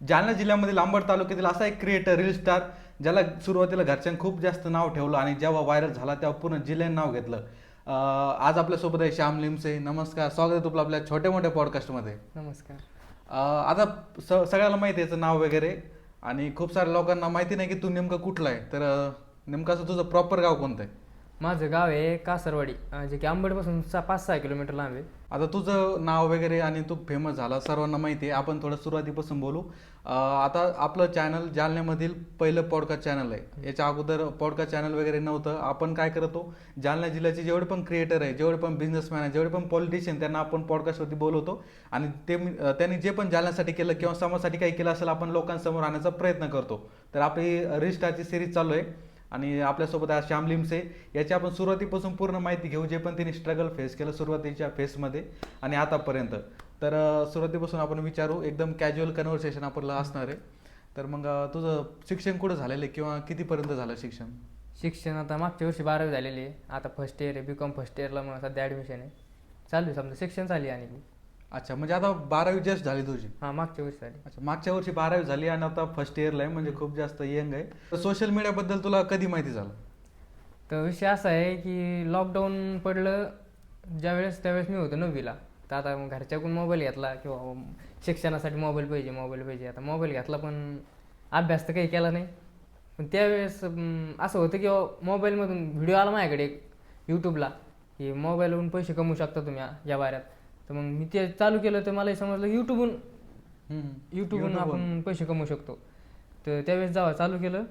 जालना जिल्ह्यामधील अंबड तालुक्यातील असा एक क्रिएटर रील स्टार ज्याला सुरुवातीला घरच्यांनी खूप जास्त नाव ठेवलं आणि जेव्हा व्हायरल झाला तेव्हा पूर्ण जिल्ह्याने नाव घेतलं. आज आपल्यासोबत आहे श्याम लिमसे. नमस्कार, स्वागत आहे तुला आपल्या छोट्या मोठ्या पॉडकास्टमध्ये. नमस्कार. आता सगळ्याला माहिती आहे याचं नाव वगैरे, आणि खूप साऱ्या लोकांना माहिती नाही की तू नेमकं कुठला आहे. तर नेमकं असं तुझं प्रॉपर गाव कोणतं आहे? माझं गाव आहे कासरवाडी, जे की अंबडपासून 5-6 किलोमीटर लांब आहे. आता तुझं नाव वगैरे आणि तू फेमस झाला सर्वांना माहिती आहे. आपण थोडं सुरुवातीपासून बोलू. आता आपलं चॅनल जालन्यामधील पहिलं पॉडकास्ट चॅनल आहे. याच्या अगोदर पॉडकास्ट चॅनल वगैरे नव्हतं. आपण काय करतो, जालना जिल्ह्याचे जेवढे पण क्रिएटर आहे, जेवढे पण बिझनेसमॅन आहे, जेवढे पण पॉलिटिशियन, त्यांना आपण पॉडकास्टवरती बोलवतो आणि त्यांनी जे पण जालन्यासाठी केलं किंवा समाजासाठी काही केलं असेल आपण लोकांसमोर आणण्याचा प्रयत्न करतो. तर आपली रिस्टारची सिरीज चालू आहे आणि आपल्यासोबत आज श्याम लिमसे. याची आपण सुरुवातीपासून पूर्ण माहिती घेऊ, जे पण त्यांनी स्ट्रगल फेस केलं सुरुवातीच्या फेसमध्ये आणि आतापर्यंत. तर सुरुवातीपासून आपण विचारू, एकदम कॅज्युअल कन्व्हर्सेशन आपलं असणार आहे. तर मग तुझं शिक्षण कुठं झालेलं आहे किंवा कितीपर्यंत झालं शिक्षण? शिक्षण आता मागच्या वर्षी 12वी झालेली आहे. आता फर्स्ट इयर आहे, B.Com फर्स्ट इयरला मग सध्या ॲडमिशन आहे. चालू आहे, समजा शिक्षण चालू आहे. आणि अच्छा, म्हणजे आता 12वी जस्ट झाली तुझी? हां, मागच्या वर्षी झाली. अच्छा, मागच्या वर्षी 12वी झाली आणि आता फर्स्ट इयरला आहे, म्हणजे खूप जास्त यंग आहे. तर सोशल मीडियाबद्दल तुला कधी माहिती झालं? तर विषय असा आहे की लॉकडाऊन पडलं त्यावेळेस मी होतो 9वीला. तर आता मग घरच्याकडून मोबाईल घेतला किंवा शिक्षणासाठी मोबाईल पाहिजे. आता मोबाईल घेतला पण अभ्यास तर काही केला नाही. पण त्यावेळेस असं होतं की मोबाईलमधून व्हिडिओ आला माझ्याकडे एक यूट्यूबला, की मोबाईलवरून पैसे कमवू शकता तुम्ही या वाऱ्यात. तर मग मी ते चालू केलं तर मलाही समजलं यूट्यूबहून आपण पैसे कमवू शकतो. तर त्यावेळेस जेव्हा चालू केलं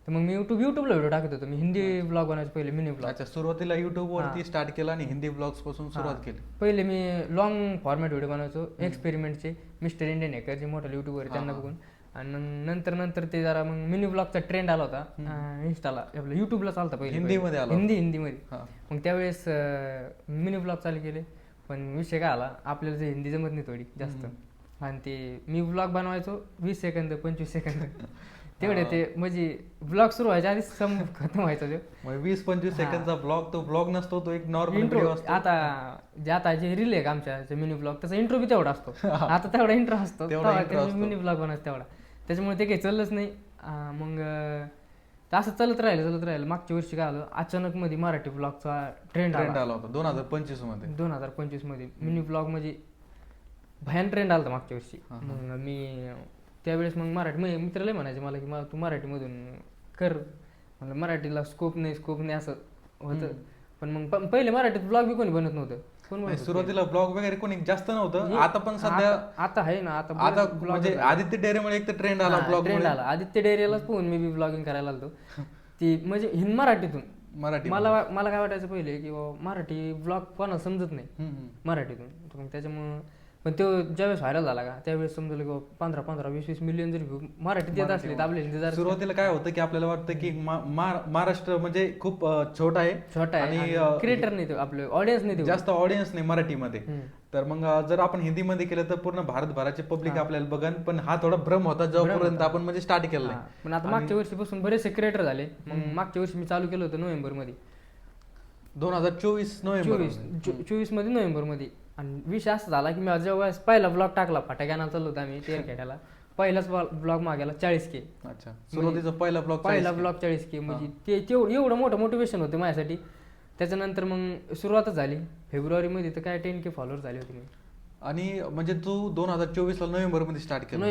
तर मग मी यूट्यूबला व्हिडिओ टाकत होतो. मी हिंदी ब्लॉग बनायचो पहिले, मिनी ब्लॉग. अच्छा, सुरुवातीला युट्यूबवरती स्टार्ट केलं आणि हिंदी ब्लॉग्स पासून सुरुवात केली. पहिले मी लॉंग फॉर्मॅट व्हिडिओ बनवायचो, एक्सपेरिमेंटचे. मिस्टर इंडियन हॅकर जे मोठे युट्यूबर आहे त्यांना बघून. आणि नंतर ते जरा मग मिनी ब्लॉगचा ट्रेंड आला होता इंस्टाला, आपलं युट्यूबला चालतं पहिले हिंदीमध्ये आला. हिंदीमध्ये. मग त्यावेळेस मिनी ब्लॉग चालू केले. पण विषय काय आला, आपल्याला जे हिंदी जमत नाही थोडी जास्त. आणि ते मी ब्लॉग बनवायचो 20 सेकंद 25 सेकंद तेवढे, ते म्हणजे ब्लॉग सुरू व्हायच्या आधीच खतम व्हायचा तो. 20-25 सेकंदचा ब्लॉग, तो ब्लॉग नसतो, तो एक नॉर्मल इंट्रो. व्हिडिओ असतो. आता जे रील आहे आमच्या मिनी ब्लॉग, त्याचा इंट्रो बी तेवढा असतो. आता तेवढा इंट्रो असतो, मिनी ब्लॉग बनायचं तेवढा. त्याच्यामुळे ते काही चाललंच नाही. मग असं चालत राहिलं. मागच्या वर्षी काय आलं, अचानक मध्ये मराठी ब्लॉगचा ट्रेंड आला होता 2025 मध्ये मिनी ब्लॉग म्हणजे भयान ट्रेंड आला होता मागच्या वर्षी. मग मी त्यावेळेस मग मित्राला म्हणायचे मला की तू मराठीमधून कर. म्हणलं मराठीला स्कोप नाही असं होतं. पण मग पहिले मराठीत ब्लॉग बी कोणी बनत नव्हतं. सुरुवातीला ब्लॉग वगैरे कोणी जास्त नव्हतं. आता पण सध्या आता आहे ना. आता म्हणजे आदित्य डेरेमुळे एक तर ट्रेंड आला, ट्रेंड आला. आदित्य डेरेलाच पाहून मी बी ब्लॉगिंग करायला लागलो. ती म्हणजे मराठी मला काय वाटायचं पहिले की मराठी ब्लॉग कोणाला समजत नाही मराठीतून. त्याच्यामुळं पण तो ज्यावेळेस व्हायरल झाला का त्यावेळेस समजलं की 15-20 मिलियन जरी व्ह्यू मराठीत येत असले तर आपले. सुरुवातीला काय होतं की आपल्याला वाटतं की महाराष्ट्र म्हणजे खूप छोटा आहे आणि क्रिएटर नाही, आपलं ऑडियन्स नाही, जास्त ऑडियन्स नाही मराठीमध्ये. तर मग जर आपण हिंदीमध्ये केलं तर पूर्ण भारतभराचे पब्लिक आपल्याला बघन. पण हा थोडा भ्रम होता जेव्हापर्यंत आपण म्हणजे स्टार्ट केलं. पण आता मागच्या वर्षीपासून बरेचसे क्रिएटर झाले. मग मागच्या वर्षी मी चालू केलं होतं नोव्हेंबरमध्ये, 2024 नोव्हेंबरमध्ये. आणि विषय असा झाला की मी जेव्हा पहिला ब्लॉग टाकला, फटाक्याना चाललो होतो आम्ही तेरखेड्याला. पहिलाच ब्लॉग मागायला 40K. अच्छा, सुरुवातीचा पहिला ब्लॉग 40K. म्हणजे ते एवढं मोठं मोटिवेशन होतं माझ्यासाठी. त्याच्यानंतर मग सुरुवातच झाली फेब्रुवारीमध्ये, तर काय 10K फॉलोअर झाले होते मी. आणि म्हणजे तू 2024 नोव्हेंबरमध्ये स्टार्ट केलं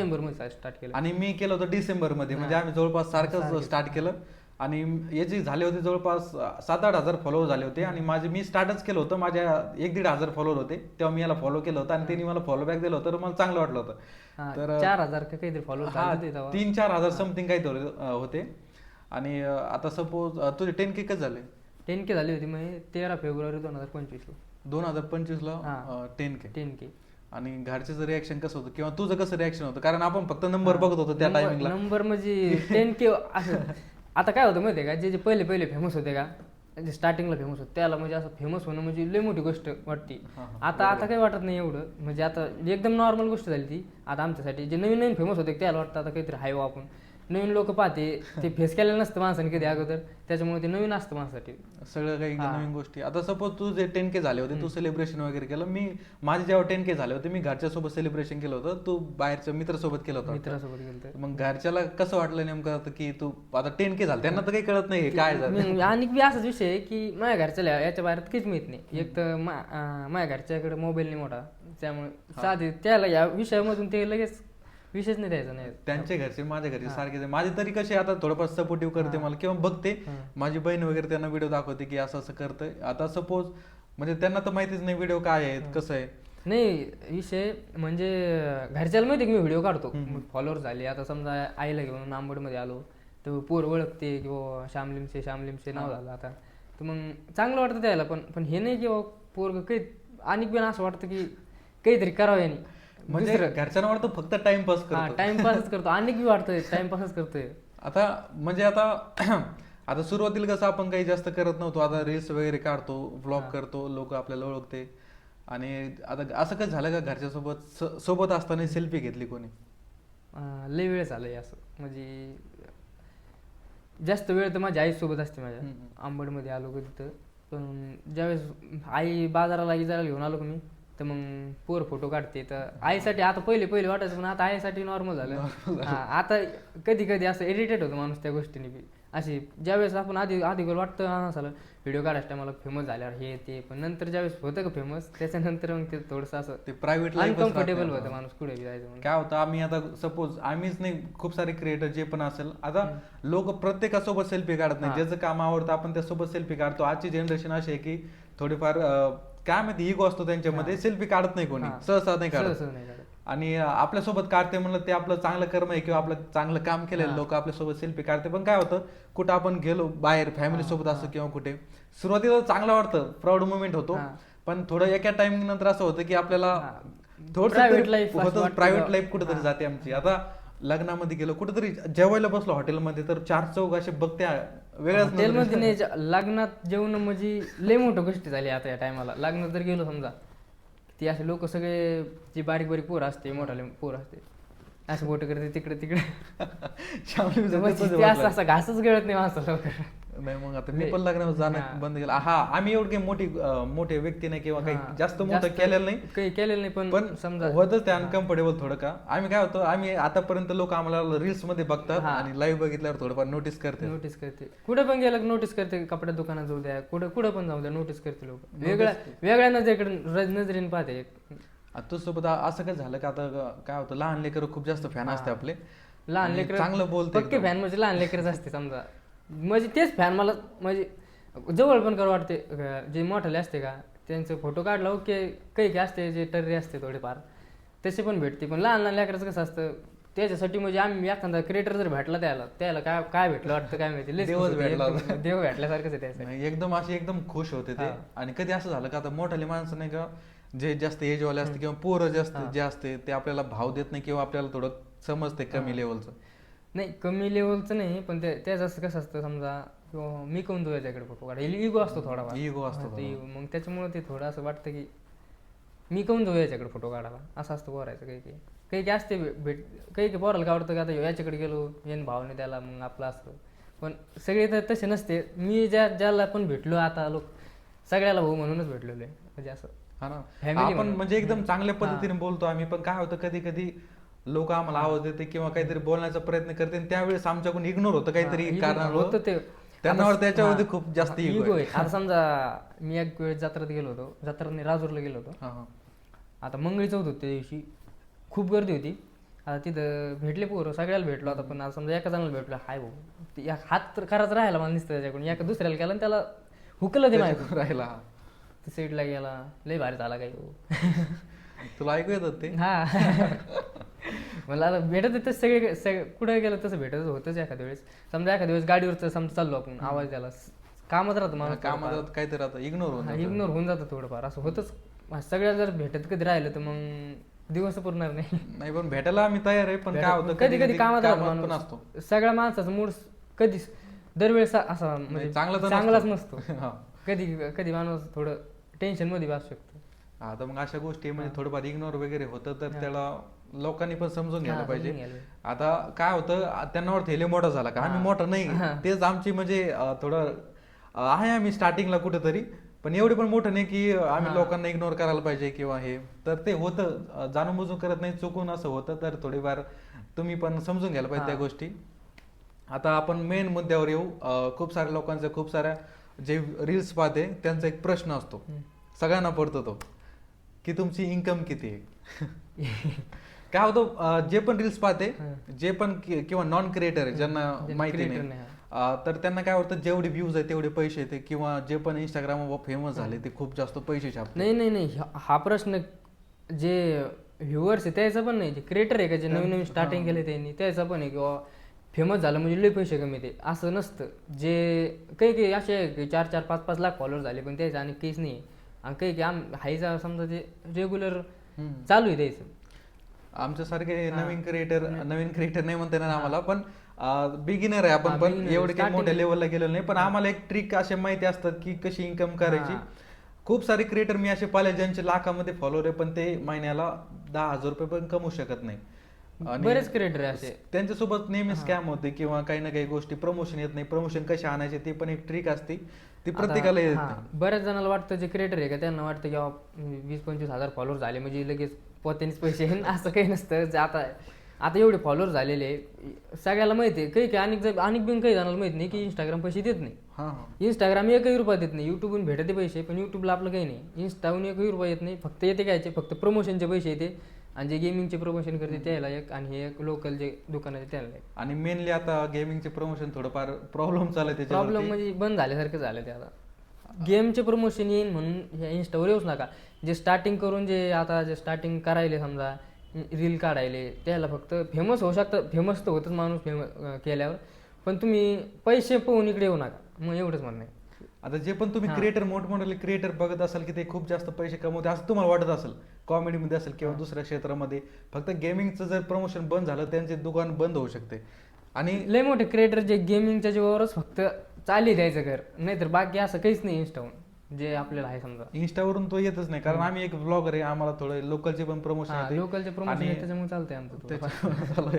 आणि मी केलं होतं डिसेंबरमध्ये. म्हणजे आम्ही जवळपास सारखंच स्टार्ट केलं. आणि याचे झाले होते जवळपास 7-8 हजार फॉलोअर झाले होते. आणि मी स्टार्टच केलं होतं, माझ्या 1-1.5 हजार फॉलोअर होते तेव्हा. मी याला फॉलो केलं होतं आणि त्यांनी मला फॉलो बॅक दिलं होतं, तर मला चांगलं वाटलं होतं. तर 4,000 काहीतरी फॉलोअर, 3-4 हजार समथिंग काहीतरी होते. आणि आता सपोज तुझे 10K कसे झाले? 10K झाली होती मग 13 फेब्रुवारी 2025 10K. आणि घरचं रिॲक्शन कसं होतं किंवा तुझं कसं रिॲक्शन होतं? कारण आपण फक्त नंबर बघत होतो त्या टायमिंगला. नंबर म्हणजे 10K असं. आता काय होतं माहिती आहे का, जे पहिले फेमस होते का, जे स्टार्टिंगला फेमस होते त्याला म्हणजे असं फेमस होणं म्हणजे लई मोठी गोष्ट वाटते. आता काही वाटत नाही एवढं. म्हणजे आता एकदम नॉर्मल गोष्ट झाली ती आता आमच्यासाठी. जे नवीन फेमस होते त्याला वाटतं आता काहीतरी हाय आपण. नवीन लोक पाहते ते फेस केलेलं नसतं माणसाने कधी अगोदर, त्याच्यामुळे ते नवीन असतं माणसासाठी. सगळं काही नवीन गोष्टी. आता सपोज तू जे 10K झाले होते, तू सेलिब्रेशन वगैरे केलं. माझे जेव्हा 10K झाले होते, मी घरच्या सोबत सेलिब्रेशन केलं होतं, तू बाहेरच्या मित्रासोबत केलं होतं. मित्रासोबत गेलो तर मग घरच्याला कसं वाटलं नेमकं की तू आता 10K झालं, त्यांना तर काही कळत नाही काय झालं. आणि बी असाच विषय आहे की माझ्या घरच्याला याच्या बाहेर काहीच माहित नाही. एक तर माझ्या घरच्याकडे मोबाईल नाही मोठा, त्यामुळे साधे त्याला या विषयामधून ते लगेच विषयच नाही द्यायचा नाही. त्यांचे घरचे माझ्या घरचे सारखे. माझे तरी कसे आता थोडंफार सपोर्टिव्ह करते मला किंवा बघते, माझी बहीण वगैरे त्यांना व्हिडिओ दाखवते की असं असं करतंय. आता सपोज म्हणजे त्यांना तर माहितीच नाही व्हिडिओ काय आहेत, कसं आहे. नाही विषय म्हणजे घरच्याला माहिती की मी व्हिडिओ काढतो, फॉलोअर झाले. आता समजा आईला घेऊन नांबडमध्ये आलो तर पोर ओळखते किंवा श्यामलिमचे नाव झालं आता, तर मग चांगलं वाटतं त्याला. पण हे नाही किंवा पोरग काही आणि पण असं वाटतं की काहीतरी करावं याने. म्हणजे घरच्यांना वाटतं फक्त टाइमपास करतो. टाइमपासच करतो, आणि बी वाटतंय टाइमपासच करतोय. आता म्हणजे आता सुरुवातीला कसं आपण काही जास्त करत नव्हतो. आता रील्स वगैरे काढतो, व्लॉग करतो, लोक आपल्याला ओळखते. आणि आता असं कसं झालं का घरच्या सोबत असताना सेल्फी घेतली कोणी? लय वेळ झालंय असं, म्हणजे जास्त वेळ तर माझ्या आईसोबत असते. माझ्या आंबडमध्ये आलो कधी तर, पण ज्यावेळेस आई बाजाराला जायला घेऊन आलो मी, तर मग पोर फोटो काढते. तर आईसाठी आता पहिले वाटायचं, पण आता आईसाठी नॉर्मल झालं. आता कधी कधी असं इरिटेट होतं माणूस त्या गोष्टीने बी. अशी ज्यावेळेस आपण आधी वाटतं माणसाला व्हिडिओ काढायच्या मला फेमस झाल्यावर हे ते, पण नंतर ज्यावेळेस होतं का फेमस, त्याच्यानंतर मग ते थोडंसं असं ते प्रायव्हेट अनकम्फर्टेबल होतं माणूस कुठे बी जायचं म्हणून. काय होतं, आम्ही आता सपोज आम्हीच नाही, खूप सारे क्रिएटर जे पण असेल, आता लोक प्रत्येकासोबत सेल्फी काढत नाही. ज्याचं काम आवडतं आपण त्यासोबत सेल्फी काढतो. आजची जनरेशन अशी आहे की थोडीफार काय माहिती इगो असतो त्यांच्यामध्ये, सेल्फी काढत नाही कोणी, सहसा नाही काढत. आणि आपल्यासोबत काढते म्हणलं ते आपलं चांगलं कर्म आहे किंवा आपलं चांगलं काम केलेलं लोक आपल्यासोबत सेल्फी काढते. पण काय होतं, कुठं आपण गेलो बाहेर फॅमिली सोबत असो किंवा कुठे, सुरुवातीला चांगलं वाटतं, प्राऊड मुवमेंट होतो. पण थोडं एका टाइमिंग नंतर असं होतं की आपल्याला थोडं प्रायव्हेट लाईफ कुठेतरी जाते आमची. आता लग्नामध्ये गेलो, कुठेतरी जेवायला बसलो हॉटेलमध्ये, तर 4 असे बघते वेगळ्याच हॉटेलमध्ये नाही, लग्नात जेवण म्हणजे लय मोठी गोष्टी झाली आता या टायमाला. लग्नात जर गेलो समजा, ती असे लोक सगळे जी बारीक पोरं असते, मोठाले पोरं असते, असं बोट करते तिकडे असं घासच गळत नाही माणसाला. नाही मग आता मी पण लग्नावर जाणं बंद केलं. हा, आम्ही एवढे मोठे व्यक्ती नाही किंवा काही जास्त मोठं केलेलं नाही, काही केलेलं नाही, पण समजा होतच ते अनकम्फर्टेबल थोडं. का आम्ही काय होतं, आम्ही आतापर्यंत लोक आम्हाला रील्स मध्ये बघतात आणि लाईव्ह बघितल्यावर थोडंफार नोटीस करते. कुठे पण गेलं नोटीस करते, कपड्या दुकानात जाऊ द्या, कुठं पण जाऊ द्या, नोटीस करते लोक. वेगळ्या नजरेने पाहते. तुझ्यासोबत असं काय झालं का? आता काय होतं, लहान लेकर खूप जास्त फॅन असते आपले. लहान लेकर चांगलं बोलते, पक्के फॅन म्हणजे लहान लेकरच असते समजा. म्हणजे तेच फॅन मला म्हणजे जवळ पण करू वाटते. जे मोठाले असते का त्यांचे फोटो काढला ओके, काही असते जे टर्री असते थोडेफार तसे पण भेटते. पण लहान लेकराचं कसं असतं, त्याच्यासाठी म्हणजे आम्ही एखादा क्रिएटर जर भेटला त्याला काय भेटलं वाटतं काय माहिती, देव भेटल्यासारखंच आहे त्यासाठी. एकदम खुश होते ते. आणि कधी असं झालं का, आता मोठाले माणसं नाही का, जे जास्त एजवाले असते किंवा पोरं जे असते ते आपल्याला भाव देत नाही किंवा आपल्याला थोडं समजते कमी लेवलचं. नाही कमी लेवलचं नाही, पण त्याचं असं कसं असतं समजा, किंवा मी कोण तो याच्याकडे फोटो काढा, इगो असतो थोडा, इगो असतो. मग त्याच्यामुळे ते थोडं असं वाटतं की मी कोण तो याच्याकडे फोटो काढावा, असं असतं पोरायचं. काही असते काही पोराला काय वाटतं की आता याच्याकडे गेलो याने भावने त्याला मग आपलं असतं. पण सगळे तर तसे नसते. मी ज्याला पण भेटलो आता लोक सगळ्याला भाऊ म्हणूनच भेटलेलो आहे, म्हणजे असं. हा ना, आपण म्हणजे एकदम चांगल्या पद्धतीने बोलतो आम्ही. पण काय होतं, कधी लोक आम्हाला आवाज देते किंवा काहीतरी बोलण्याचा प्रयत्न करते, त्यावेळेस आमच्याकडून इग्नोर होतं काहीतरी कारण होतं ते. त्यांना त्याच्यामध्ये खूप जास्त इगो आहे. आता समजा मी एक वेळेस जत्रात गेलो होतो, जत्रात राजूरला गेलो होतो. आता मंगळी चौथ होती त्या दिवशी, खूप गर्दी होती. आता तिथं भेटले पोरं, सगळ्याला भेटलो. आता पण समजा एका जणाला भेटलो, हाय भाऊ हात करायचा राहिला मला नुसतं त्याच्याकडून, एका दुसऱ्याला केला आणि त्याला हुकलं ते माहिती राहिला, साईडला गेला, लय भारी झाला काही. तुला ऐकू येतात ते? हा मला आता भेटत येतं सगळे कुठे गेलं तसं भेटत होतच. एखाद्या वेळेस समजा एखाद्या वेळेस गाडीवर समजा चाललो आपण, आवाज द्यायला कामात राहतं माणूस, कामात काहीतरी राहतं, इग्नोर होऊन जातं थोडंफार, असं होतच. सगळ्या जर भेटत कधी राहिलं तर मग दिवस पुरणार नाही. पण भेटायला आम्ही तयार आहे, पण काय होतं कधी कामात राहतो असतो. सगळ्या माणसाचा मूड कधी दरवेळेस असा म्हणजे चांगलाच नसतो. कधी माणूस थोडं टेन्शन मध्ये असू शकतो. हा, तर मग अशा गोष्टी म्हणजे थोडंफार इग्नोर वगैरे होतं, तर त्याला लोकांनी पण समजून घ्यायला हा, पाहिजे. समजून घ्यायला पाहिजे. आता काय होतं त्यांना वाटतं हे लय मोठा झाला का, आम्ही मोठा नाही, तेच आमची म्हणजे थोडं आहे आम्ही स्टार्टिंगला कुठेतरी, पण एवढे पण मोठं नाही की आम्ही लोकांना इग्नोर करायला पाहिजे किंवा हे. तर ते होतं, जाणून बुजून करत नाही, चुकून असं होतं, तर थोडीफार तुम्ही पण समजून घ्यायला पाहिजे त्या गोष्टी. आता आपण मेन मुद्द्यावर येऊ. खूप साऱ्या लोकांचं, खूप साऱ्या जे रील्स पाहते त्यांचा एक प्रश्न असतो, सगळ्यांना पडतो तो, की तुमची इन्कम किती आहे. काय होतं, जे पण रील्स पाहते, जे पण किंवा नॉन क्रिएटर आहे ज्यांना माहिती creator नाही, नाही, तर त्यांना काय वाटतं जेवढे व्ह्यूज आहे तेवढे पैसे येते, किंवा जे पण इंस्टाग्रामवर फेमस झाले ते खूप जास्त पैसे छापते. नाही नाही नाही, हा प्रश्न जे व्ह्युअर्स आहे त्याचा पण नाही, जे क्रिएटर आहे का जे नवीन नवीन स्टार्टिंग केले त्यांनी त्याचा पण आहे, किंवा फेमस झालं म्हणजे लय पैसे कमी ते असं नसतं. जे काही काही असे आहे की 4-4, 5-5 लाख फॉलोअर झाले पण त्याचं आणि काहीच नाही. आणि काही काही हायचा समजा ते रेग्युलर चालू आहे द्यायचं. आमच्यासारखे नवीन क्रिएटर नाही म्हणता येणार आम्हाला, पण बिगिनर आहे आपण, पण beginner, एवढे काही मोठ्या starting. लेवलला गेलेलो नाही, पण आम्हाला एक ट्रिक असे माहिती असतात की कशी इन्कम करायची. खूप सारे क्रिएटर मी असे पाहिले ज्यांचे लाखामध्ये फॉलोअर आहे, पण ते महिन्याला 10,000 रुपये पण कमवू शकत नाही. बरेच क्रिएटर आहे असे. त्यांच्यासोबत नेहमी स्कॅम होते किंवा काही ना काही गोष्टी, प्रमोशन येत नाही. प्रमोशन कसे आणायचे ते पण एक ट्रिक असते, ती प्रत्येकाला येत नाही. बऱ्याच जणांना वाटतं जे क्रिएटर आहे का त्यांना वाटतं की 20-25 हजार फॉलोअर झाले म्हणजे लगेच पोत्यानेच पैसे येईन, असं काही नसतं. आता आता एवढे फॉलोअर झालेले सगळ्याला माहिती आहे. काही आणि बिन काही जणांना माहित नाही की इंस्टाग्राम पैसे देत नाही. इंस्टाग्राम 1 रुपया देत नाही. युट्यूबहून भेटते पैसे, पण युट्यूबला आपलं काही नाही. इंस्टाहून 1 रुपया येत नाही. फक्त येते कायचे, फक्त प्रमोशनचे पैसे येते, आणि जे गेमिंगचे प्रमोशन करते त्याला एक, आणि हे एक लोकल जे दुकान आहे त्याला एक. आणि मेनली आता गेमिंगचे प्रमोशन थोडंफार प्रॉब्लेम चालू आहे. प्रॉब्लेम म्हणजे बंद झाल्यासारखं झालं ते आता. गेमचे प्रमोशन येईन म्हणून ह्या इंस्टावर येऊच नका. जे स्टार्टिंग करून जे आता जे स्टार्टिंग करायले समजा रील काढायले त्याला फक्त फेमस होऊ शकतं. फेमस तर होतच माणूस फेमस केल्यावर, पण तुम्ही पैसे पाहून इकडे येऊ नका. मग एवढंच म्हणणं आहे. आता जे पण तुम्ही क्रिएटर, मोठमोठे क्रिएटर बघत असाल की ते खूप जास्त पैसे कमवते असं तुम्हाला वाटत असेल, कॉमेडीमध्ये असेल किंवा दुसऱ्या क्षेत्रामध्ये, फक्त गेमिंगचं जर प्रमोशन बंद झालं त्यांचे दुकान बंद होऊ शकते. आणि लय मोठे क्रिएटर जे गेमिंगच्या जीवावरच फक्त चाली द्यायचं घर, नाहीतर बाकी असं काहीच नाही. इंस्टाहून जे आपल्याला आहे समजा, इंस्टावरून तो येतच नाही, कारण आम्ही एक ब्लॉगर आहे, आम्हाला थोडं लोकलचे पण प्रमोशन लोकलचे प्रमोशन त्याच्यामुळे चालतंय आमचं.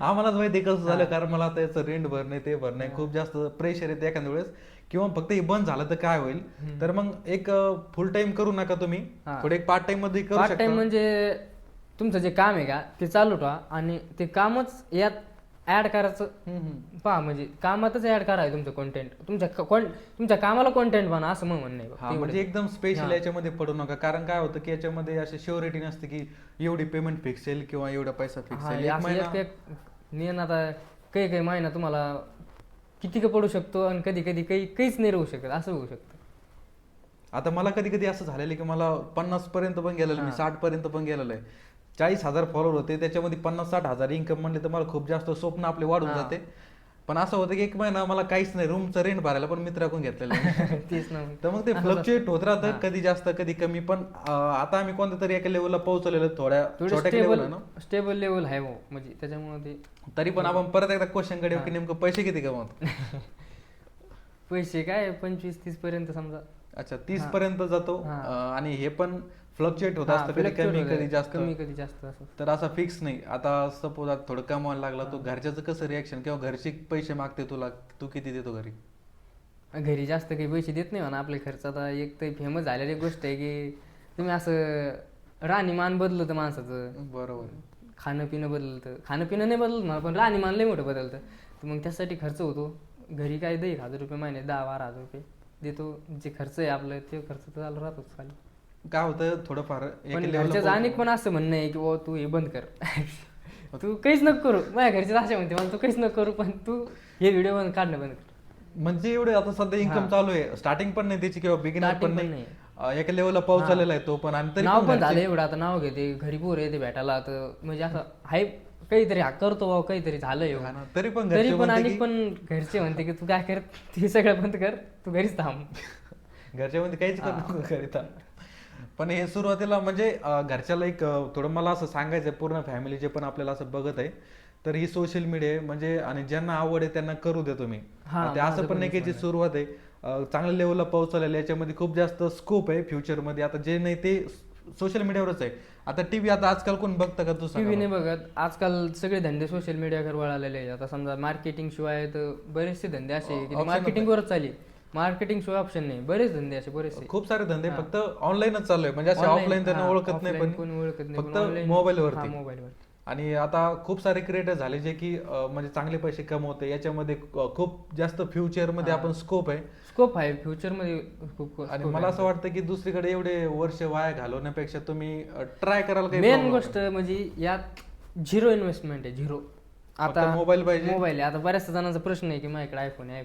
आम्हालाच माहिती कसं झालं, कारण मला आता याचं रेंट भरणे, ते भरणे, खूप जास्त प्रेशर येते एखाद्या वेळेस. किंवा फक्त हे बंद झालं तर काय होईल, तर मग एक फुल टाइम करू नका तुम्ही, थोडे एक पार्ट टाइम मध्ये करू पार्ट शकता. टाइम म्हणजे तुमचं जे काम आहे का ते चालू ठेवा, आणि ते कामच यात ऍड करायचं. पहा म्हणजे कामातच ऍड करायचं तुमचं कंटेंट, तुमच्या कामाला कंटेंट बनवा, असं मग म्हणणं आहे. म्हणजे एकदम स्पेशल याच्यामध्ये पडू नका, कारण काय होतं की याच्यामध्ये अशी श्युरिटी नसते की एवढी पेमेंट फिक्स येईल किंवा एवढा पैसा फिक्स येईल. नियन आता काही महिना तुम्हाला किती का पडू शकतो, आणि कधी कधी काहीच नाही राहू शकत, असं होऊ शकतं. आता मला कधी कधी असं झालेलं की मला 50 पर्यंत पण गेलेलं, मी 60 पर्यंत पण गेलेलं आहे. 40,000 फॉलोअर होते, त्याच्यामध्ये 50-60 हजार इन्कम म्हणले तर मला खूप जास्त स्वप्न आपले वाढून जाते. पण असं होतं की 1 महिना मला काहीच नाही, रूमचं रेंट भरायला पण मित्राकडून घेतलेलं आहे. तेच ना. तर मग ते फ्लक्च्युएट होत राहतं, कधी जास्त कधी कमी. पण आता आम्ही कोणत्या तरी एका लेवलला पोहोचलेलो, थोड्या छोट्या लेवल स्टेबल लेवल आहे म्हणजे त्याच्यामुळे ते. तरी पण आपण परत एकदा क्वेश्चन कडे की नेमकं पैसे किती कमवतो. पैसे काय 25-30 पर्यंत समजा. अच्छा, 30 पर्यंत जातो. आणि हे पण फ्लक्च्युएट होत असतं, कधी कमी कधी जास्त. तर असा फिक्स नाही. आता सपोज आता थोडं कमवायला लागला, तो घरच्याचं कसं रिॲक्शन, किंवा घरचे पैसे मागते तुला, तू किती देतो घरी? घरी जास्त काही पैसे देत नाही म्हणा आपले खर्च. आता एक तर फेमस झालेली गोष्ट आहे की तुम्ही असं राहणीमान बदलतं माणसाचं. बरोबर. खाणं पिणं नाही बदलत म्हणा, पण राहणीमान लय मोठं बदलतं. तर मग त्यासाठी खर्च होतो. घरी काय 10,000 रुपये महिने, 10-12 हजार रुपये देतो. जे खर्च आहे आपलं ते खर्च तर चालू राहतोच खाली. काय होतं थोडंफार घरच्याचं अनेक पण असं म्हणणं आहे की बाबा तू हे बंद कर. तू काहीच नको करू. माझ्या घरचे असे म्हणते मला तू काहीच नको करू, पण तू हे व्हिडिओ काढणं बंद कर. म्हणजे एवढे आता सध्या इन्कम चालू आहे, स्टार्टिंग पण नाही त्याची किंवा बिगिनर पण नाही, एका लेवलला पाऊस आहे तो पण. आणि नाव पण झालं एवढं, आता नाव घेते, घरी पोर येते भेटायला, तर म्हणजे असं हाय काहीतरी करतो बाबा, काहीतरी झालंय. तरी पण आणि पण घरचे म्हणते की तू काय कर, ते सगळं बंद कर, तू घरीच थांब. घरच्यामध्ये काहीच करू. पण हे सुरुवातीला म्हणजे घरच्याला एक थोडं मला असं सांगायचं, पूर्ण फॅमिली जे पण आपल्याला असं बघत आहे, तर ही सोशल मीडिया आहे म्हणजे, आणि ज्यांना आवड आहे त्यांना करू द्या तुम्ही. ते असं पण नाही की जी सुरुवात आहे चांगल्या लेवलला पोहोचलेलं, याच्यामध्ये खूप जास्त स्कोप आहे फ्युचरमध्ये. आता जे नाही ते सोशल मीडियावरच आहे. आता टीव्ही आता आजकाल कोण बघतं का तू सांग टीव्ही नाही बघत. आजकाल सगळे धंदे सोशल मीडियावर वळालेले आहेत. आता समजा मार्केटिंग शिवाय तर बरेचसे धंदे असे आहे की Option मार्केटिंगवरच चालली. मार्केटिंग शिवाय ऑप्शन नाही. बरेच धंदे असे बरेचसे. खूप सारे धंदे फक्त ऑनलाईनच चालू आहे, म्हणजे असे Online, ऑफलाईन त्यांना हा, ओळखत नाही, offline पण कोण ओळखत नाही, पण फक्त online- मोबाईलवरती. हा, मोबाईलवरती. आणि आता खूप सारे क्रिएटर झाले जे की म्हणजे चांगले पैसे कमवते. याच्यामध्ये खूप जास्त फ्युचर मध्ये आपण स्कोप आहे. स्कोप आहे फ्युचरमध्ये खूप. आणि मला असं वाटतं की दुसरीकडे एवढे वर्ष वाया घालवण्यापेक्षा तुम्ही ट्राय कराल काही मेन problem गोष्ट म्हणजे यात झिरो इन्व्हेस्टमेंट आहे. झिरो. फक्त आता मोबाईल पाहिजे. मोबाईल आहे. आता बऱ्याच जणांचा प्रश्न आहे की माझ्याकडे आयफोन आहे.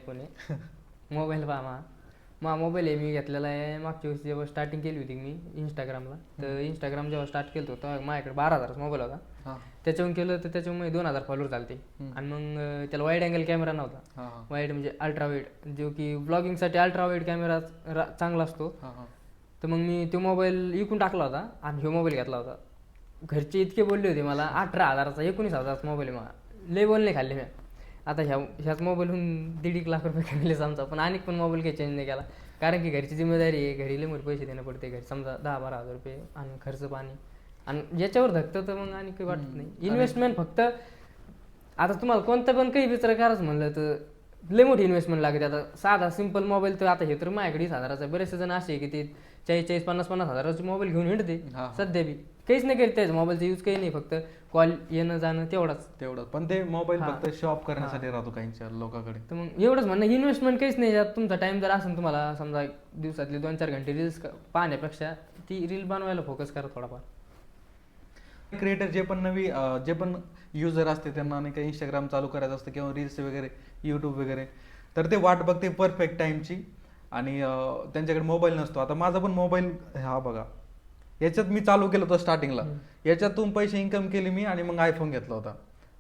मोबाईल पहा मोबाईल आहे. मी घेतलेला आहे मागच्या वेळेस जेव्हा स्टार्टिंग केली होती मी इंस्टाग्रामला. तर इंस्टाग्राम जेव्हा स्टार्ट केलं होतं तेव्हा माझ्याकडे 12,000 मोबाईल होता. हा. त्याच्यावरून केलं तर त्याच्यामुळे 2,000 फॉलोअर चालते. आणि मग त्याला वाईड अँगल कॅमेरा नव्हता. हा, हा. वाईड म्हणजे अल्ट्रा वाईड, जो की ब्लॉगिंगसाठी अल्ट्रा वाईड कॅमेरा चांगला असतो. हा, हा. तर मग मी तो मोबाईल विकून टाकला होता आणि ह्यो मोबाईल घेतला होता. घरचे इतके बोलले होते मला 18,000चा 19,000चा मोबाईल आहे. मला लय बोलणे खाल्ले मी. आता ह्याच मोबाईलहून 1.5 लाख रुपये कमवले समजा, पण आणि पण मोबाईल काही चेंज नाही केला. कारण की घरची जिम्मेदारी आहे. घरी लय मोठे पैसे देणं पडते. घरी समजा 10-12 हजार रुपये आणि खर्च पाणी आणि याच्यावर धकतं तर मग आणि काही वाटत नाही. इन्व्हेस्टमेंट फक्त आता तुम्हाला कोणतं पण काही विचार करायचं म्हणलं तर लय मोठी इन्व्हेस्टमेंट लागते. आता साधा सिंपल मोबाईल तर आता हे तर माझ्याकडे 20,000चा. बरेचसे जण असे की ते 40-50 हजाराचे मोबाईल घेऊन हिंडते सध्या बी. काहीच नाही करीत त्याचं मोबाईलचा यूज, काही नाही. फक्त कॉल येणं जाणं तेवढं. पण ते मोबाईल फक्त शॉप करण्यासाठी राहतो काहींच्या लोकांकडे. तर मग एवढंच म्हणणं, इन्व्हेस्टमेंट काहीच नाही. यात तुमचा टाइम जर असेल तुम्हाला समजा दिवसातले 2-4 घंटे रील्स पाहण्यापेक्षा ती रील बनवायला फोकस करा थोडाफार. क्रिएटर जे पण जे पण युजर असते त्यांना नाही का इंस्टाग्राम चालू करायचं असतं किंवा रील्स वगैरे यूट्यूब वगैरे, तर ते वाट बघते परफेक्ट टाइमची. आणि त्यांच्याकडे मोबाईल नसतो. आता माझा पण मोबाईल हा बघा, याच्यात मी चालू केलं होतं स्टार्टिंगला. याच्यातून पैसे इन्कम केले मी आणि मग आयफोन घेतला होता.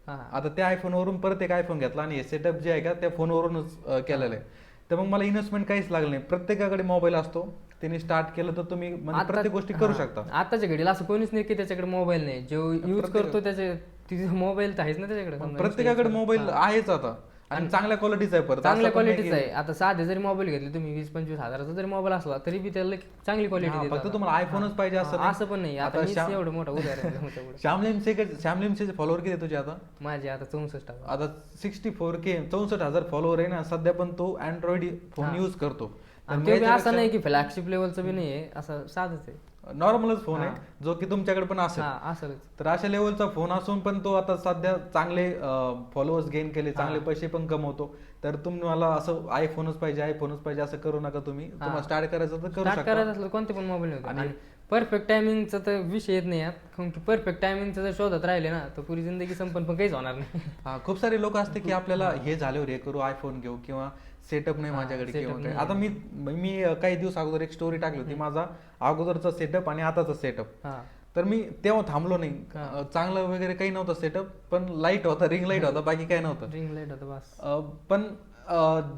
आता त्या आयफोनवरून परत एक आयफोन घेतला आणि हे सेटअप जे आहे का त्या फोनवरूनच केलेलं आहे. तर मग मला इन्व्हेस्टमेंट काहीच लागलं नाही. प्रत्येकाकडे मोबाईल असतो. त्यांनी स्टार्ट केलं तर तुम्ही म्हणजे प्रत्येक गोष्टी करू शकता. आताच्या घडीला असं कोणीच नाही की त्याच्याकडे मोबाईल नाही. जो यूज करतो त्याचे तिथे मोबाईल तर आहेच ना त्याच्याकडे. प्रत्येकाकडे मोबाईल आहेच आता. आणि चांगल्या क्वालिटीचा आहे. परत चांगल्या क्वालिटीचा आहे. आता साधे जरी मोबाईल घेतले तुम्ही 20-25 हजाराचा जरी मोबाईल असला तरी बी त्याला चांगली क्वालिटी. फक्त तुम्हाला आयफोनच पाहिजे असं पण नाही. आता मीच एवढं मोठं उदाहरण. श्यामलिमचे फॉलोअर किती तुझे आता? माझे आता 64. आता 64K 64,000 फॉलोअर आहे ना सध्या. पण तो अँड्रॉइड फोन युज करतो. असं नाही की फ्लॅगशिप लेवलचं बी नाही आहे. असं साधच आहे, नॉर्मलच फोन आहे जो की तुमच्याकडे पण असेल. तर अशा लेवलचा फोन असून पण तो आता सध्या चांगले फॉलोअर्स गेन केले, चांगले पैसे पण कमवतो. तर तुम्हाला असं आयफोनच पाहिजे असं करू नका. तुम्ही तुम्हाला स्टार्ट करायचं तर करू शकता. करायचं असलं कोणते पण मोबाईल होते. आणि परफेक्ट टायमिंगचा तर विषय येत नाही यात. कारण की परफेक्ट टायमिंगचं जर शोधत राहिले ना तर पुरी जिंदगी संपन पण काहीच होणार नाही. खूप सारे लोक असते की आपल्याला हे झाल्यावर हे करू, आयफोन घेऊ किंवा सेटअप नाही माझ्याकडे किंवा काय. आता मी काही दिवस अगोदर एक स्टोरी टाकली होती, माझा अगोदरचा सेटअप आणि आताचा सेटअप. तर मी तेव्हा थांबलो नाही. चांगलं वगैरे काही नव्हतं सेटअप, पण लाईट होता, रिंग लाईट होता, बाकी काय नव्हतं. रिंग लाईट होता बस. पण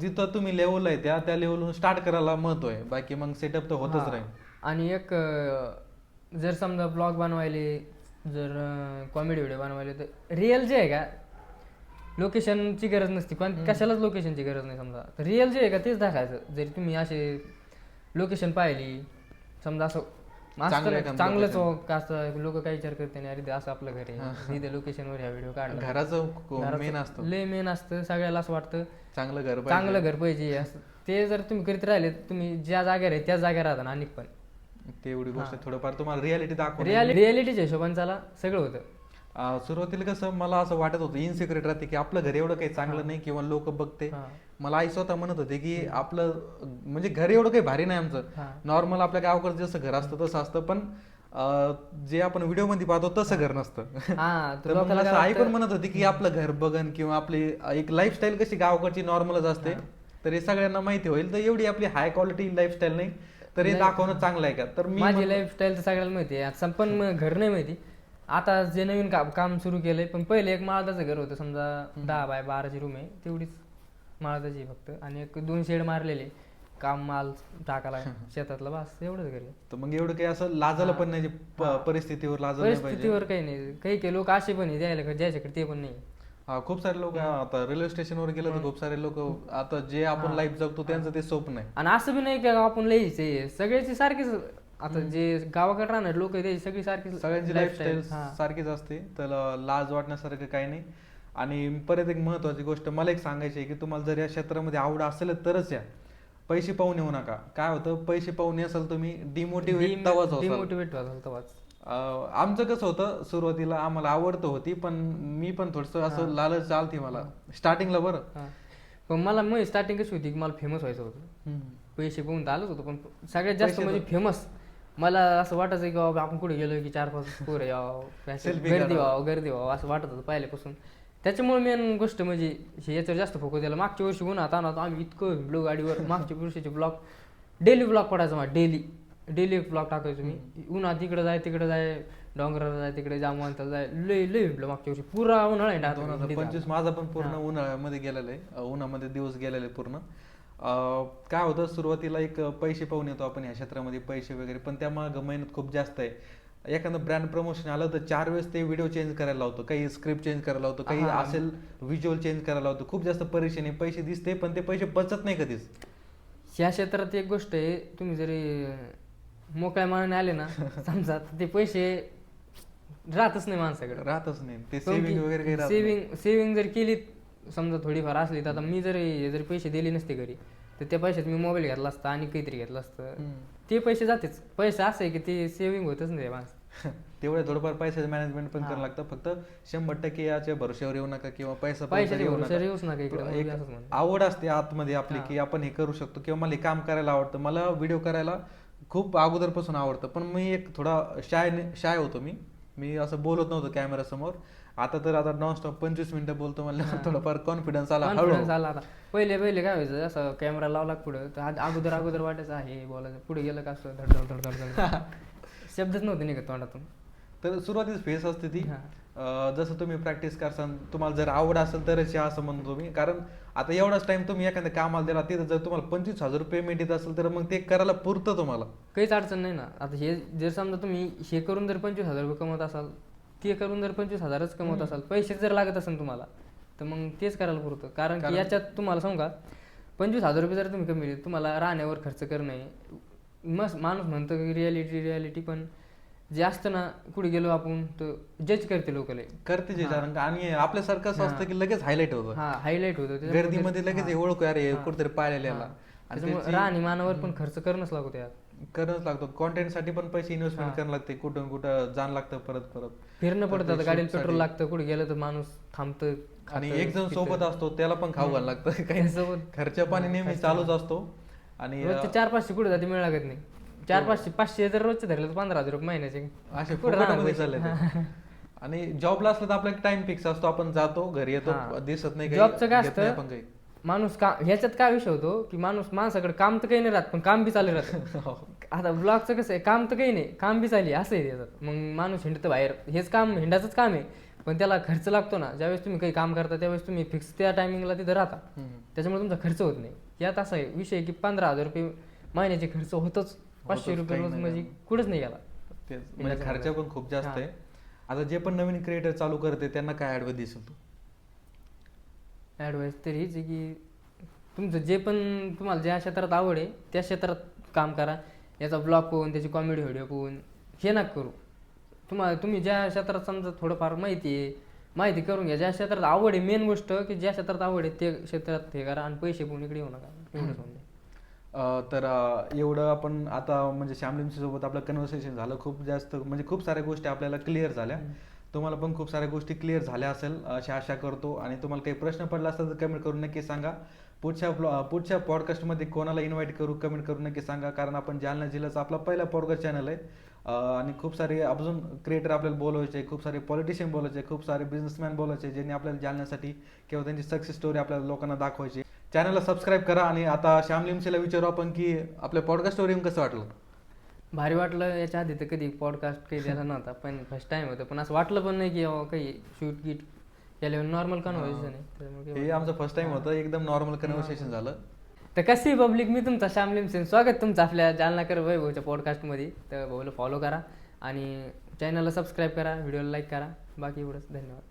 जिथं तुम्ही लेवल आहे त्या लेवलहून स्टार्ट करायला महत्व आहे. बाकी मग सेटअप तर होतच राहील. आणि एक जर समजा ब्लॉग बनवायले, जर कॉमेडी व्हिडिओ बनवायले, तर रिअल जे आहे का लोकेशनची गरज नसती. कशालाच लोकेशनची गरज नाही. समजा तर रिअल जे आहे का तेच दाखवायचं. जरी तुम्ही असे लोकेशन पाहिली समजा असं चांगलंच असं, लोक काय विचार करते नाही अरे असं आपलं घर आहे इथे लोकेशनवर ह्या व्हिडिओ काढला. घराचं मेन असतं, लय मेन असतं. सगळ्याला असं वाटतं चांगलं घर पाहिजे असं. ते जर तुम्ही करीत राहिले, तुम्ही ज्या जागेवर आहे त्याच जागेवर राहता. आणि पण तेवढी गोष्ट थोडंफार तुम्हाला रियालिटी रियालिटीच्या हिशोबाने चाला सगळं होतं. सुरुवातीला कसं मला असं वाटत होतं, इनसिक्रेट राहते की आपलं घर एवढं काही चांगलं नाही किंवा लोक बघते. मला आई स्वतः म्हणत होते की आपलं म्हणजे घर एवढं काही भारी नाही आमचं, नॉर्मल आपल्या गावाकडे जसं घर असतं तसं असतं. पण जे आपण व्हिडिओ मध्ये पाहतो तसं घर नसतं. आई पण म्हणत होती की आपलं घर बघन किंवा आपली एक लाईफस्टाईल कशी गावाकडची नॉर्मलच असते, तर हे सगळ्यांना माहिती होईल. तर एवढी आपली हाय क्वालिटी लाईफस्टाईल नाही, तर हे दाखवणं चांगलं आहे का. तर माझी लाईफस्टाईल तर सगळ्याला माहिती आहे, पण घर नाही माहिती. आता जे नवीन काम सुरू केलंय, पण पहिले एक माळदाचं घर होतं समजा 10 बाय 12ची रूम आहे, तेवढीच माळदाची फक्त. आणि एक 2 शेड मारलेले, काम माल टाकायला शेतातला, बस एवढंच घरी. तर मग एवढं काही असं लाजलं पण नाही, परिस्थितीवर परिस्थितीवर काही नाही. काही लोक असे पण द्यायला ज्याच्याकडे ते पण नाही. खूप सारे लोक आता रेल्वे स्टेशनवर गेलं तर खूप सारे लोक आता जे आपण लाईफ जगतो त्यांचं ते स्वप्न आहे. आणि असं बी नाही की आपण लईच सगळ्याची सारखीच आता जे गावाकडे राहणार लोक ते सगळी सारखी सगळ्यांची लाईफस्टाईल सारखीच असते, तर लाज वाटण्यासारखं काही नाही. आणि परत एक महत्वाची गोष्ट मला एक सांगायची आहे की तुम्हाला जर या क्षेत्रामध्ये आवड असेल तरच या, पैसे पाहून येऊ नका. काय होतं, पैसे पाहून असाल तुम्ही डिमोटिवेट तवाच होसाल. डिमोटिवेट व्हाल तेव्हाच. आमचं कसं होतं, सुरुवातीला आम्हाला आवडतं होती, पण मी पण थोडस असं लालच आलती मला स्टार्टिंगला. बरं पण मला मग स्टार्टिंग कशी होती की मला फेमस व्हायचं होतं. पैसे पाहून तर आलंच होतं, पण सगळ्यात जास्त म्हणजे फेमस मला असं वाटायचं की बाबा आपण कुठे गेलो की 4-5 पोरं यावं, गर्दी व्हावं असं वाटत होतं पहिल्यापासून. त्याच्यामुळे मेन गोष्ट म्हणजे याच्यावर जास्त फोकस दिला. मागच्या वर्षी उन्हात आणत आम्ही इतकं ब्लॉग गाडीवर, मागच्या वर्षीचे ब्लॉग डेली ब्लॉग पडायचा मला, डेली एक ब्लॉग टाकायचो मी. उन्हात तिकडे जाय डोंगराला जाय, तिकडे जामवंताला जाय, लय मागच्या वर्षी पुरा उन्हाळा आहे. 2025 माझा पण पूर्ण उन्हाळ्यामध्ये गेलेला आहे, उन्हामध्ये दिवस गेलेले पूर्ण. काय होतं, सुरुवातीला एक पैसे पाहून येतो आपण ह्या क्षेत्रामध्ये, पैसे वगैरे, पण त्यामागं मेहनत खूप जास्त आहे. एखादं ब्रँड प्रमोशन आलं तर 4 वेळेस ते व्हिडिओ चेंज करायला लावतो, काही स्क्रिप्ट चेंज करायला लावतो, काही असेल व्हिज्युअल चेंज करायला लावतो. खूप जास्त परेशानी, पैसे दिसते पण ते पैसे बचत नाही कधीच. ह्या क्षेत्रात एक गोष्ट आहे, तुम्ही जरी मोकळ्या मनाने आले ना समजा, ते पैसे राहतच नाही माणसाकडे, राहतच नाही. ते सेव्हिंग वगैरे काही सेव्हिंग जर केली समजा थोडीफार असली, तर आता मी जरी पैसे दिले नसते घरी, तर त्या पैशात मी मोबाईल घेतला असता आणि काहीतरी घेतलं असतं, ते पैसे जातेच. पैसे असं आहे की ते सेव्हिंग होतच नाही माणसं. तेवढे थोडंफार पैशाचं मॅनेजमेंट पण करावं लागतं. फक्त 100% याच्या भरोश्यावर येऊ नका किंवा पैशाच्या भरोश्यावर येऊच नका इकडे. एक आवड असते आतमध्ये आपली की आपण हे करू शकतो, किंवा मला हे काम करायला आवडतं. मला व्हिडिओ करायला खूप अगोदरपासून आवडतं, पण मी एक थोडा शाय होतो. मी असं बोलत नव्हतं कॅमेरासमोर. आता नॉनस्टॉप 25 मिनिटं बोलतो, मला थोडाफार कॉन्फिडन्स आला. आता पहिले काय व्हायचं, असं कॅमेरा लावला पुढं तर अगोदर वाटायचं आहे बोलायचं, पुढे गेलं का असं धड शब्दच नव्हते निघत तोंडातून. तर सुरुवातीच फेस असते ती. जसं तुम्ही प्रॅक्टिस करसान, तुम्हाला जर आवड असेल तरच या असं म्हणतो मी. कारण आता एवढाच टाइम तुम्ही एखाद्या कामाला दिला, तिथं जर तुम्हाला 25,000 पेमेंट येत असेल तर मग ते करायला पुरतं तुम्हाला, काहीच अडचण नाही ना. आता हे जर समजा तुम्ही हे करून जर 25,000 रुपये कमवत असाल, ते करून जर 25,000च कमवत असाल, पैसे जर लागत असेल तुम्हाला, तर मग तेच करायला पुरतं. कारण की याच्यात तुम्हाला सांगू का, 25,000 रुपये जर तुम्ही कमी, तुम्हाला राहण्यावर खर्च करणं आहे. माणूस म्हणतो की रियालिटी, पण जे असतं ना, कुठे गेलो आपण तर जज करते लोक, करते. आणि आपल्यासारखं असं असतं की लगेच हायलाइट होतं, हायलाइट होतं गर्दीमध्ये लगेच ओळख, अरे कुठेतरी पाहिलेला. आणि राहणीमानावर पण खर्च करणंच लागतो. कॉन्टेंट साठी पण पैसे इन्व्हेस्टमेंट करायला लागते, कुठं जाणं लागतं, परत फिरणं पडतं, गाडीला पेट्रोल लागतं, कुठे गेलं तर माणूस थांबतं. आणि एक जण सोबत असतो त्याला पण खाऊ घालायला लागतं, काही सोबत खर्च पाणी नेहमी चालूच असतो. आणि 400-500 कुठे जाते मिळ लागत नाही. 400-500 जर रोजचे धरले तर 15,000 रुपये महिन्याचे असे फुकटामध्ये चालले. आणि जॉबला असलं तर आपला टाइम फिक्स असतो, आपण जातो घरी येतो, दिसत नाही. जॉबचं काय असतं, माणूस ह्याच्यात काय विषय होतो की माणसाकडे काम तर काही नाही राहत, पण काम बी चालू राहतं. आता ब्लॉगचं कसं आहे, काम तर काही नाही, काम बी चालली असं आहे त्याच्यात. मग माणूस हिंडतं बाहेर, हेच काम हिंडाचंच काम आहे, पण त्याला खर्च लागतो ना. ज्यावेळेस तुम्ही काही काम करता त्यावेळेस तुम्ही फिक्स त्या टायमिंगला तिथं राहता, त्याच्यामुळे तुमचा खर्च होत नाही. यात असा आहे विषय की 15,000 रुपये महिन्याचे खर्च होतच. 500 रुपये रोज म्हणजे कुठंच नाही गेला, म्हणजे खर्च पण खूप जास्त आहे. आता जे पण नवीन क्रिएटर चालू करते त्यांना काय ऍडवाइस देशील तू? ॲडवाईस तर हीच आहे की तुमचं जे पण तुम्हाला ज्या क्षेत्रात आवड आहे त्या क्षेत्रात काम करा. याचा ब्लॉग पाहून, त्याची कॉमेडी व्हिडिओ पाहून हे नका करू. तुम्ही ज्या क्षेत्रात समजा थोडंफार माहिती करून घ्या. ज्या क्षेत्रात आवड आहे, मेन गोष्ट की ज्या क्षेत्रात आवड आहे ते क्षेत्रात हे करा, आणि पैसे पाहून इकडे येऊ नका, एवढंच म्हणणे. तर एवढं आपण आता म्हणजे श्यामलिमशी सोबत आपलं कन्व्हर्सेशन झालं, खूप जास्त म्हणजे खूप साऱ्या गोष्टी आपल्याला क्लिअर झाल्या. तुम्हाला पण खूप साऱ्या गोष्टी क्लिअर झाल्या असेल अशी आशा करतो. आणि तुम्हाला काही प्रश्न पडला असेल तर कमेंट करून नक्की सांगा. पुढच्या पॉडकास्टमध्ये कोणाला इन्व्हाइट करू, कमेंट करून नक्की सांगा. कारण आपण जालना जिल्ह्याचा आपला पहिला पॉडकास्ट चॅनल आहे. आणि खूप सारे अजून क्रिएटर आपल्याला बोलवायचे, खूप सारे पॉलिटिशियन बोलायचे, खूप सारे बिझनेसमॅन बोलायचे, ज्यांनी आपल्याला जालन्यासाठी किंवा त्यांची सक्सेस स्टोरी आपल्याला लोकांना दाखवायची. चॅनलला सबस्क्राईब करा. आणि आता श्यामलिमशीला विचारू आपण की आपल्या पॉडकास्टवर येऊन कसं वाटलं? भारी वाटलं. याच्या आधी तर कधी पॉडकास्ट काही द्यायला नव्हता, पण फर्स्ट टाइम होतं. पण असं वाटलं पण नाही की काही शूट गीट केल्यावर नॉर्मल कन्व्हर्सेशन आहे. हे आमचं फर्स्ट टाइम होतं, एकदम नॉर्मल कन्व्हर्सेशन झालं. तर कशी पब्लिक, मी तुमचा श्यामलिम सिंग, स्वागत तुमचं आपल्या जालनाकर वैभवच्या पॉडकास्टमध्ये. तर भाऊला फॉलो करा आणि चॅनलला सबस्क्राईब करा, व्हिडिओला लाईक करा. बाकी एवढंच, धन्यवाद.